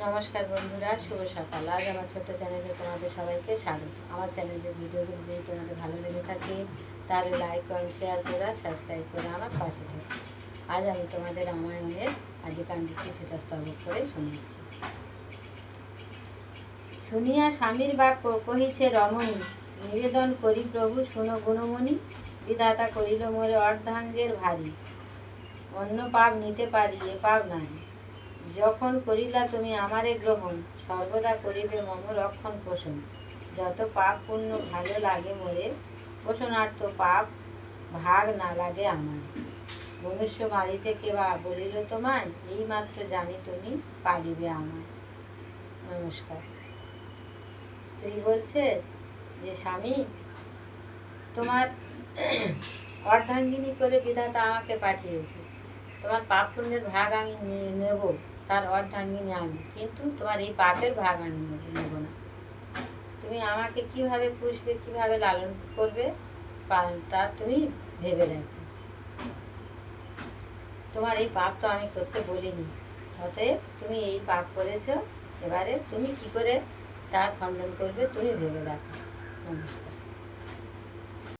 নমস্কার বন্ধুরা, শুভ সকাল। আজ আমার ছোট্ট চ্যানেলে তোমাদের সবাইকে স্বাগত। আমার চ্যানেলের ভিডিওগুলো যদি তোমাদের ভালো লেগে থাকে তাহলে লাইক, কমেন্ট, শেয়ার করে সাবস্ক্রাইব করে আমার পাশে থাকো। আজ আমি তোমাদের রামায়ণের আদিকাণ্ডে কিছুটা স্তবক করে শোনাচ্ছি। শুনিয়া স্বামীর বাক্য কহিছে রমণী, নিবেদন করি প্রভু শুনো গুণমণি। বিধাতা করিল মোরে অর্ধাঙ্গের ভারী, অন্য পাপ নিতে পারি এ পাপ নাই। যখন করিলা তুমি আমারে গ্রহণ, সর্বদা করিবে মম রক্ষণ পোষণ। যত পাপ পুণ্য ভালো লাগে মোরে, পোষণার্থ পাপ ভাগ না লাগে আমার। মনুষ্য মারিতে কেবা বলিল তোমায়, এই মাত্র জানি তুমি পালিবে আমায়। নমস্কার। স্ত্রী বলছে যে স্বামী, তোমার অর্ধাঙ্গিনী করে বিধাতা আমাকে পাঠিয়েছে, তোমার পাপ পুণ্যের ভাগ আমি নেব, তার অর্ধাঙ্গিনী আমি, কিন্তু তোমার এই পাপের ভাগ আমি নেব না। তুমি আমাকে কিভাবে পুষবে, কিভাবে লালন করবে তা তুমি ভেবে দেখো। তোমার এই পাপ তো আমি করতে বলিনি, অতএব তুমি এই পাপ করেছো, এবারে তুমি কি করে তার খণ্ডন করবে তুমি ভেবে দেখো। নমস্কার।